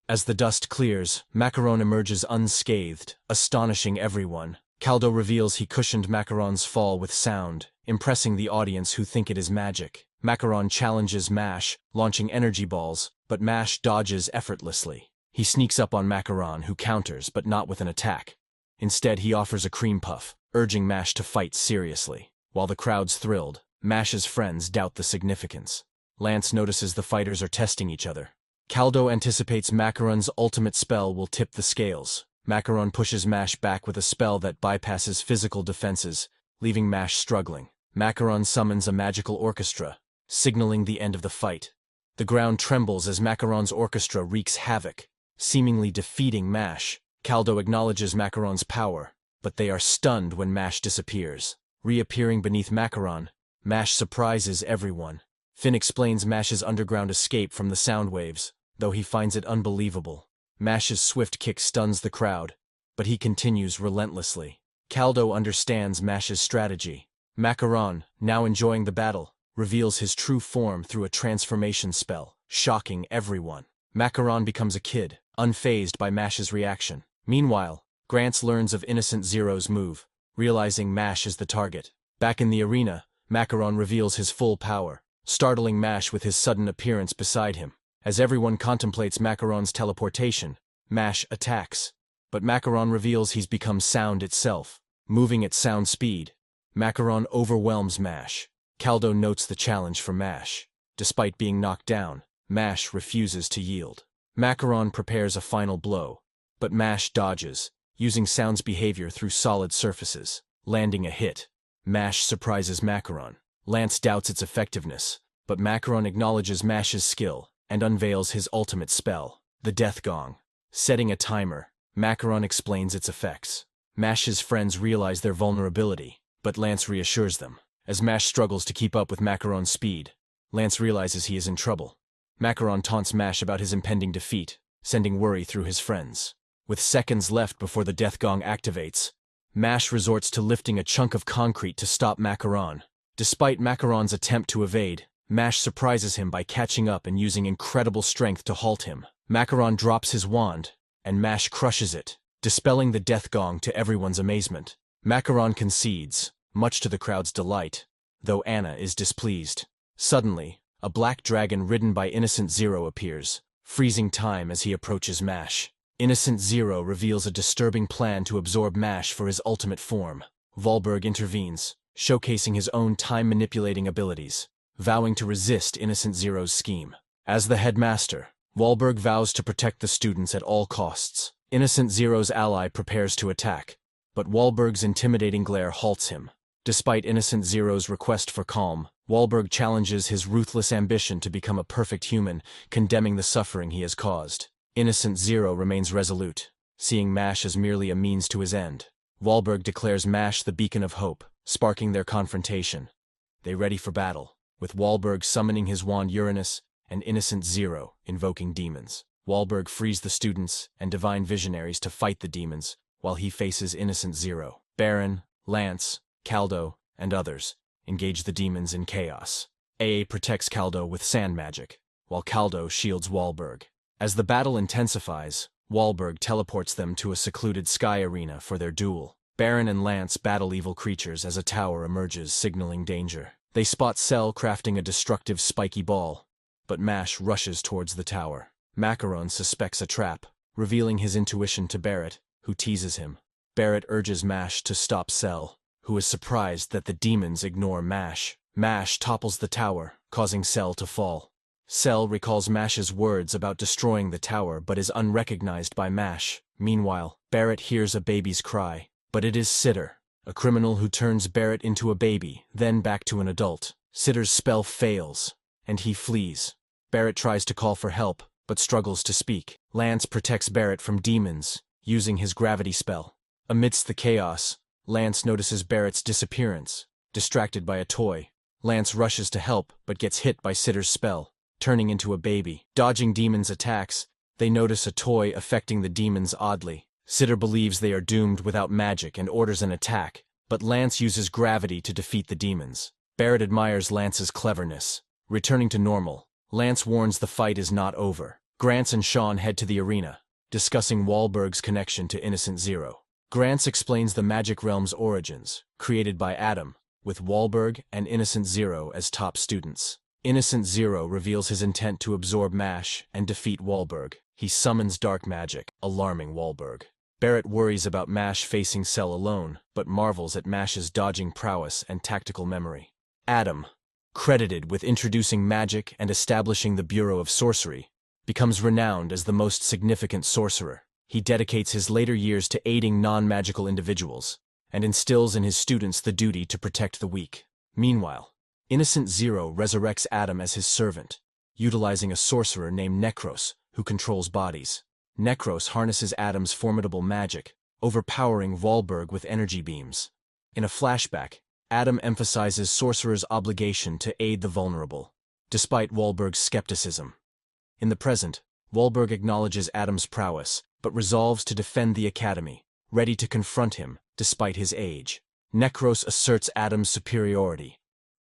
As the dust clears, Macaron emerges unscathed, astonishing everyone. Caldo reveals he cushioned Macaron's fall with sound, impressing the audience who think it is magic. Macaron challenges Mash, launching energy balls, but Mash dodges effortlessly. He sneaks up on Macaron, who counters, but not with an attack. Instead, he offers a cream puff, urging Mash to fight seriously. While the crowd's thrilled, Mash's friends doubt the significance. Lance notices the fighters are testing each other. Caldo anticipates Macaron's ultimate spell will tip the scales. Macaron pushes Mash back with a spell that bypasses physical defenses, leaving Mash struggling. Macaron summons a magical orchestra, signaling the end of the fight. The ground trembles as Macaron's orchestra wreaks havoc, seemingly defeating Mash. Caldo acknowledges Macaron's power, but they are stunned when Mash disappears. Reappearing beneath Macaron, Mash surprises everyone. Finn explains Mash's underground escape from the sound waves, though he finds it unbelievable. Mash's swift kick stuns the crowd, but he continues relentlessly. Caldo understands Mash's strategy. Macaron, now enjoying the battle, reveals his true form through a transformation spell, shocking everyone. Macaron becomes a kid, unfazed by Mash's reaction. Meanwhile, Grants learns of Innocent Zero's move, realizing Mash is the target. Back in the arena, Macaron reveals his full power, startling Mash with his sudden appearance beside him. As everyone contemplates Macaron's teleportation, Mash attacks. But Macaron reveals he's become sound itself. Moving at sound speed, Macaron overwhelms Mash. Caldo notes the challenge for Mash. Despite being knocked down, Mash refuses to yield. Macaron prepares a final blow, but Mash dodges, using sound's behavior through solid surfaces. Landing a hit, Mash surprises Macaron. Lance doubts its effectiveness, but Macaron acknowledges Mash's skill and unveils his ultimate spell, the Death Gong. Setting a timer, Macaron explains its effects. Mash's friends realize their vulnerability, but Lance reassures them. As Mash struggles to keep up with Macaron's speed, Lance realizes he is in trouble. Macaron taunts Mash about his impending defeat, sending worry through his friends. With seconds left before the Death Gong activates, Mash resorts to lifting a chunk of concrete to stop Macaron. Despite Macaron's attempt to evade, Mash surprises him by catching up and using incredible strength to halt him. Macaron drops his wand, and Mash crushes it, dispelling the Death Gong to everyone's amazement. Macaron concedes, much to the crowd's delight, though Anna is displeased. Suddenly, a black dragon ridden by Innocent Zero appears, freezing time as he approaches Mash. Innocent Zero reveals a disturbing plan to absorb Mash for his ultimate form. Wahlberg intervenes, showcasing his own time-manipulating abilities, vowing to resist Innocent Zero's scheme. As the headmaster, Wahlberg vows to protect the students at all costs. Innocent Zero's ally prepares to attack, but Wahlberg's intimidating glare halts him. Despite Innocent Zero's request for calm, Wahlberg challenges his ruthless ambition to become a perfect human, condemning the suffering he has caused. Innocent Zero remains resolute, seeing Mash as merely a means to his end. Wahlberg declares Mash the beacon of hope, sparking their confrontation. They ready for battle, with Wahlberg summoning his wand Uranus and Innocent Zero invoking demons. Wahlberg frees the students and divine visionaries to fight the demons, while he faces Innocent Zero. Baron, Lance, Caldo, and others engage the demons in chaos. AA protects Caldo with sand magic, while Caldo shields Wahlberg. As the battle intensifies, Wahlberg teleports them to a secluded sky arena for their duel. Baron and Lance battle evil creatures as a tower emerges, signaling danger. They spot Cell crafting a destructive spiky ball, but Mash rushes towards the tower. Macaron suspects a trap, revealing his intuition to Barrett, who teases him. Barrett urges Mash to stop Cell, who is surprised that the demons ignore Mash. Mash topples the tower, causing Cell to fall. Cell recalls Mash's words about destroying the tower but is unrecognized by Mash. Meanwhile, Barrett hears a baby's cry, but it is Sitter, a criminal who turns Barrett into a baby, then back to an adult. Sitter's spell fails, and he flees. Barrett tries to call for help, but struggles to speak. Lance protects Barrett from demons, using his gravity spell. Amidst the chaos, Lance notices Barrett's disappearance. Distracted by a toy, Lance rushes to help but gets hit by Sitter's spell, turning into a baby. Dodging demons' attacks, they notice a toy affecting the demons oddly. Sitter believes they are doomed without magic and orders an attack, but Lance uses gravity to defeat the demons. Barrett admires Lance's cleverness. Returning to normal, Lance warns the fight is not over. Grants and Sean head to the arena, discussing Wahlberg's connection to Innocent Zero. Grants explains the magic realm's origins, created by Adam, with Wahlberg and Innocent Zero as top students. Innocent Zero reveals his intent to absorb MASH and defeat Wahlberg. He summons dark magic, alarming Wahlberg. Barrett worries about MASH facing Cell alone, but marvels at MASH's dodging prowess and tactical memory. Adam, credited with introducing magic and establishing the Bureau of Sorcery, becomes renowned as the most significant sorcerer. He dedicates his later years to aiding non-magical individuals, and instills in his students the duty to protect the weak. Meanwhile, Innocent Zero resurrects Adam as his servant, utilizing a sorcerer named Necros, who controls bodies. Necros harnesses Adam's formidable magic, overpowering Wahlberg with energy beams. In a flashback, Adam emphasizes Sorcerer's obligation to aid the vulnerable, despite Wahlberg's skepticism. In the present, Wahlberg acknowledges Adam's prowess, but resolves to defend the Academy, ready to confront him, despite his age. Necros asserts Adam's superiority,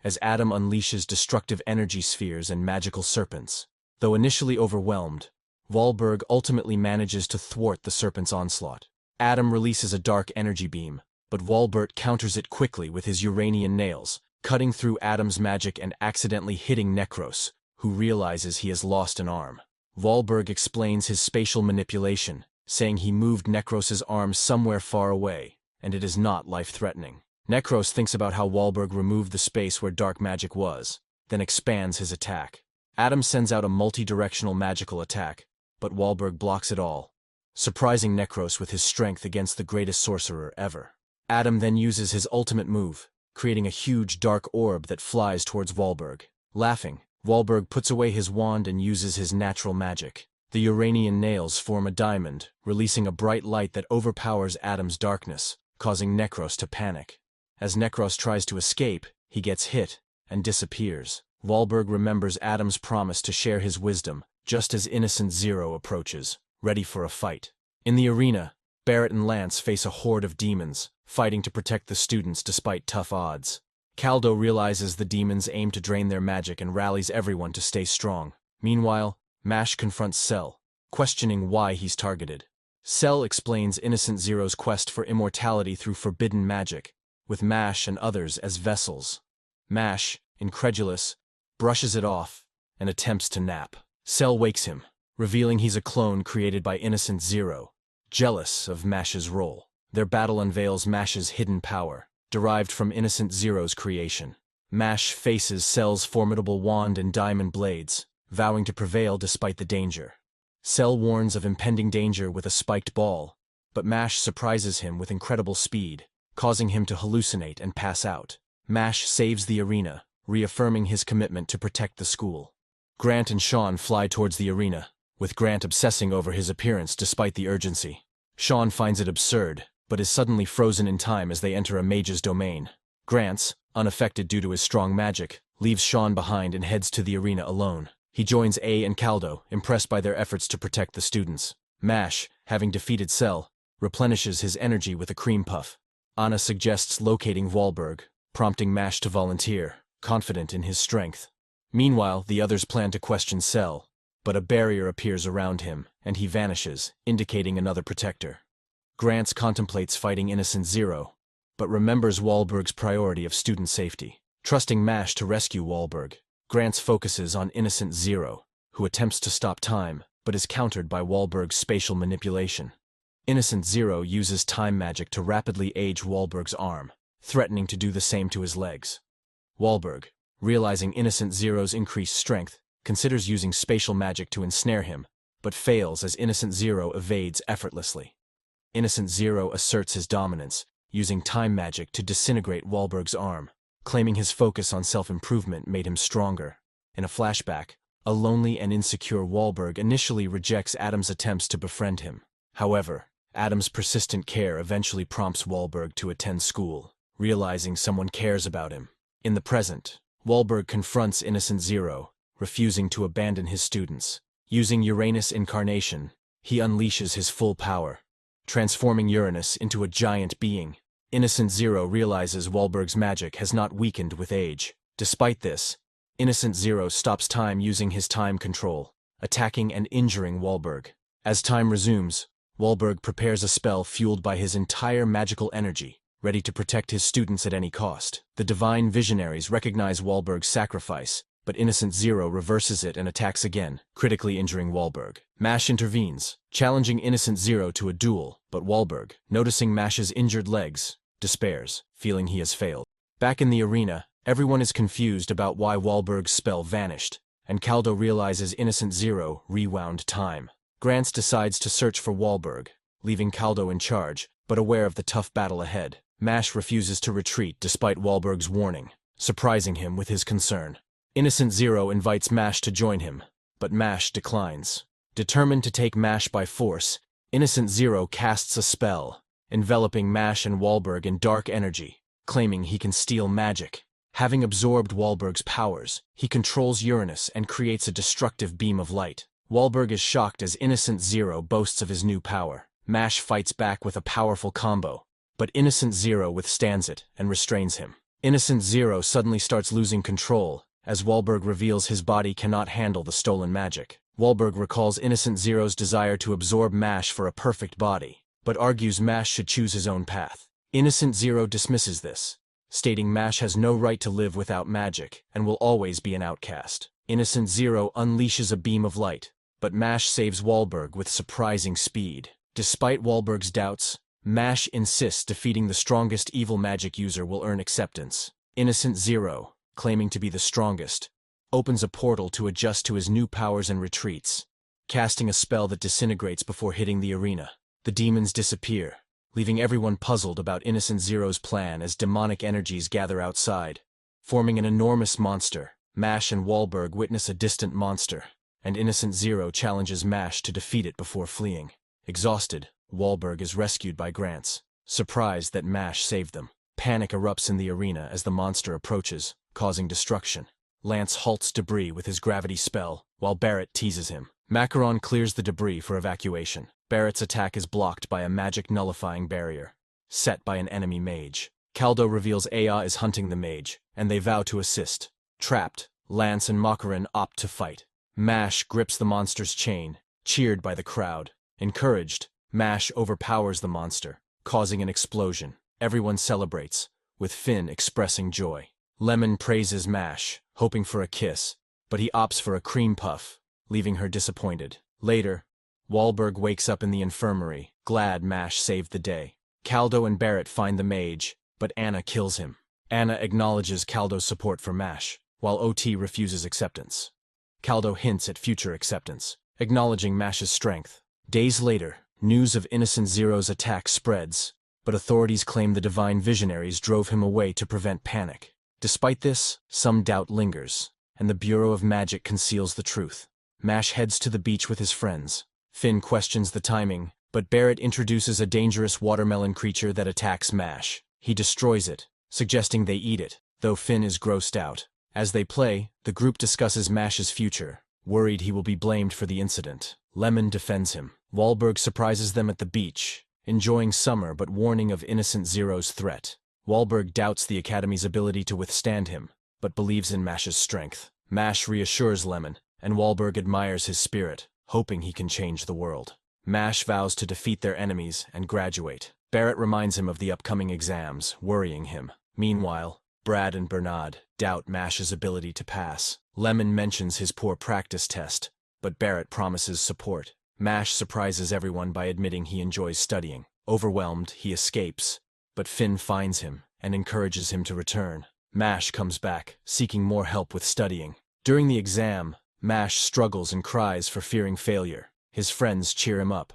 as Adam unleashes destructive energy spheres and magical serpents. Though initially overwhelmed, Wahlberg ultimately manages to thwart the serpent's onslaught. Adam releases a dark energy beam, but Wahlberg counters it quickly with his Uranian nails, cutting through Adam's magic and accidentally hitting Necros, who realizes he has lost an arm. Wahlberg explains his spatial manipulation, saying he moved Necros's arm somewhere far away, and it is not life-threatening. Necros thinks about how Wahlberg removed the space where dark magic was, then expands his attack. Adam sends out a multi-directional magical attack, but Wahlberg blocks it all, surprising Necros with his strength against the greatest sorcerer ever. Adam then uses his ultimate move, creating a huge dark orb that flies towards Wahlberg. Laughing, Wahlberg puts away his wand and uses his natural magic. The Uranian nails form a diamond, releasing a bright light that overpowers Adam's darkness, causing Necros to panic. As Necros tries to escape, he gets hit and disappears. Wahlberg remembers Adam's promise to share his wisdom, just as Innocent Zero approaches, ready for a fight. In the arena, Barrett and Lance face a horde of demons, fighting to protect the students despite tough odds. Caldo realizes the demons aim to drain their magic and rallies everyone to stay strong. Meanwhile, MASH confronts Cell, questioning why he's targeted. Cell explains Innocent Zero's quest for immortality through forbidden magic, with MASH and others as vessels. MASH, incredulous, brushes it off and attempts to nap. Cell wakes him, revealing he's a clone created by Innocent Zero, jealous of MASH's role. Their battle unveils MASH's hidden power, derived from Innocent Zero's creation. MASH faces Cell's formidable wand and diamond blades, vowing to prevail despite the danger. Cell warns of impending danger with a spiked ball, but MASH surprises him with incredible speed, causing him to hallucinate and pass out. MASH saves the arena, reaffirming his commitment to protect the school. Grant and Sean fly towards the arena, with Grant obsessing over his appearance despite the urgency. Sean finds it absurd, but is suddenly frozen in time as they enter a mage's domain. Grant, unaffected due to his strong magic, leaves Sean behind and heads to the arena alone. He joins A and Caldo, impressed by their efforts to protect the students. MASH, having defeated Cell, replenishes his energy with a cream puff. Anna suggests locating Wahlberg, prompting MASH to volunteer, confident in his strength. Meanwhile, the others plan to question Cell, but a barrier appears around him, and he vanishes, indicating another protector. Grant contemplates fighting Innocent Zero, but remembers Wahlberg's priority of student safety. Trusting MASH to rescue Wahlberg, Grant focuses on Innocent Zero, who attempts to stop time, but is countered by Wahlberg's spatial manipulation. Innocent Zero uses time magic to rapidly age Wahlberg's arm, threatening to do the same to his legs. Wahlberg, realizing Innocent Zero's increased strength, considers using spatial magic to ensnare him, but fails as Innocent Zero evades effortlessly. Innocent Zero asserts his dominance, using time magic to disintegrate Wahlberg's arm, claiming his focus on self-improvement made him stronger. In a flashback, a lonely and insecure Wahlberg initially rejects Adam's attempts to befriend him. However, Adam's persistent care eventually prompts Wahlberg to attend school, realizing someone cares about him. In the present, Wahlberg confronts Innocent Zero, refusing to abandon his students. Using Uranus incarnation, he unleashes his full power, transforming Uranus into a giant being. Innocent Zero realizes Wahlberg's magic has not weakened with age. Despite this, Innocent Zero stops time using his time control, attacking and injuring Wahlberg. As time resumes, Wahlberg prepares a spell fueled by his entire magical energy, ready to protect his students at any cost. The divine visionaries recognize Wahlberg's sacrifice, but Innocent Zero reverses it and attacks again, critically injuring Wahlberg. Mash intervenes, challenging Innocent Zero to a duel, but Wahlberg, noticing Mash's injured legs, despairs, feeling he has failed. Back in the arena, everyone is confused about why Wahlberg's spell vanished, and Caldo realizes Innocent Zero rewound time. Grants decides to search for Wahlberg, leaving Caldo in charge, but aware of the tough battle ahead. Mash refuses to retreat despite Wahlberg's warning, surprising him with his concern. Innocent Zero invites Mash to join him, but Mash declines. Determined to take Mash by force, Innocent Zero casts a spell, enveloping Mash and Wahlberg in dark energy, claiming he can steal magic. Having absorbed Wahlberg's powers, he controls Uranus and creates a destructive beam of light. Wahlberg is shocked as Innocent Zero boasts of his new power. Mash fights back with a powerful combo, but Innocent Zero withstands it and restrains him. Innocent Zero suddenly starts losing control, as Wahlberg reveals his body cannot handle the stolen magic. Wahlberg recalls Innocent Zero's desire to absorb Mash for a perfect body, but argues Mash should choose his own path. Innocent Zero dismisses this, stating Mash has no right to live without magic and will always be an outcast. Innocent Zero unleashes a beam of light, but Mash saves Wahlberg with surprising speed. Despite Wahlberg's doubts, Mash insists defeating the strongest evil magic user will earn acceptance. Innocent Zero, claiming to be the strongest, opens a portal to adjust to his new powers and retreats, casting a spell that disintegrates before hitting the arena. The demons disappear, leaving everyone puzzled about Innocent Zero's plan as demonic energies gather outside, forming an enormous monster. Mash and Wahlberg witness a distant monster, and Innocent Zero challenges Mash to defeat it before fleeing. Exhausted, Wahlberg is rescued by Grants, surprised that Mash saved them. Panic erupts in the arena as the monster approaches, causing destruction. Lance halts debris with his gravity spell, while Barrett teases him. Macaron clears the debris for evacuation. Barrett's attack is blocked by a magic nullifying barrier, set by an enemy mage. Caldo reveals Aya is hunting the mage, and they vow to assist. Trapped, Lance and Macaron opt to fight. Mash grips the monster's chain, cheered by the crowd. Encouraged, Mash overpowers the monster, causing an explosion. Everyone celebrates, with Finn expressing joy. Lemon praises Mash, hoping for a kiss, but he opts for a cream puff, leaving her disappointed. Later, Wahlberg wakes up in the infirmary, glad Mash saved the day. Caldo and Barrett find the mage, but Anna kills him. Anna acknowledges Caldo's support for Mash, while OT refuses acceptance. Caldo hints at future acceptance, acknowledging Mash's strength. Days later, news of Innocent Zero's attack spreads, but authorities claim the divine visionaries drove him away to prevent panic. Despite this, some doubt lingers, and the Bureau of Magic conceals the truth. Mash heads to the beach with his friends. Finn questions the timing, but Barrett introduces a dangerous watermelon creature that attacks Mash. He destroys it, suggesting they eat it, though Finn is grossed out. As they play, the group discusses Mash's future, worried he will be blamed for the incident. Lemon defends him. Wahlberg surprises them at the beach, enjoying summer but warning of Innocent Zero's threat. Wahlberg doubts the Academy's ability to withstand him, but believes in Mash's strength. Mash reassures Lemon, and Wahlberg admires his spirit, hoping he can change the world. Mash vows to defeat their enemies and graduate. Barrett reminds him of the upcoming exams, worrying him. Meanwhile, Brad and Bernard doubt Mash's ability to pass. Lemon mentions his poor practice test, but Barrett promises support. Mash surprises everyone by admitting he enjoys studying. Overwhelmed, he escapes, but Finn finds him and encourages him to return. Mash comes back, seeking more help with studying. During the exam, Mash struggles and cries for fearing failure. His friends cheer him up.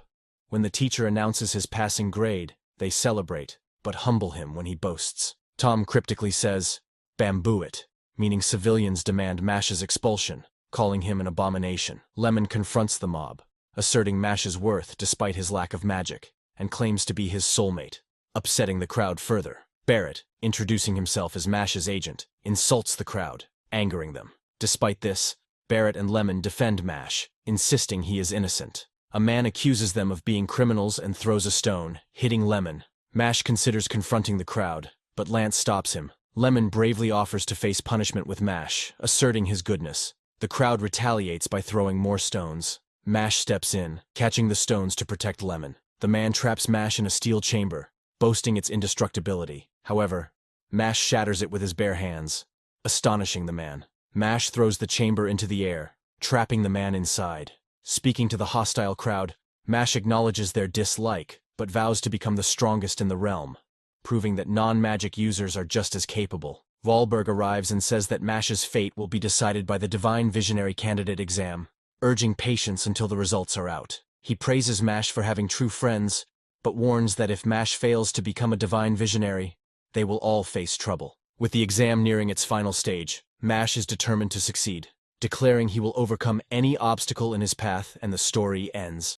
When the teacher announces his passing grade, they celebrate, but humble him when he boasts. Tom cryptically says, "Bamboo it," meaning civilians demand Mash's expulsion, calling him an abomination. Lemon confronts the mob, asserting Mash's worth despite his lack of magic, and claims to be his soulmate, upsetting the crowd further. Barrett, introducing himself as Mash's agent, insults the crowd, angering them. Despite this, Barrett and Lemon defend Mash, insisting he is innocent. A man accuses them of being criminals and throws a stone, hitting Lemon. Mash considers confronting the crowd, but Lance stops him. Lemon bravely offers to face punishment with Mash, asserting his goodness. The crowd retaliates by throwing more stones. Mash steps in, catching the stones to protect Lemon. The man traps Mash in a steel chamber, boasting its indestructibility. However, Mash shatters it with his bare hands, astonishing the man. Mash throws the chamber into the air, trapping the man inside. Speaking to the hostile crowd, Mash acknowledges their dislike, but vows to become the strongest in the realm, proving that non-magic users are just as capable. Wahlberg arrives and says that Mash's fate will be decided by the Divine Visionary Candidate exam, urging patience until the results are out. He praises Mash for having true friends, but warns that if Mash fails to become a Divine Visionary, they will all face trouble. With the exam nearing its final stage, Mash is determined to succeed, declaring he will overcome any obstacle in his path, and the story ends.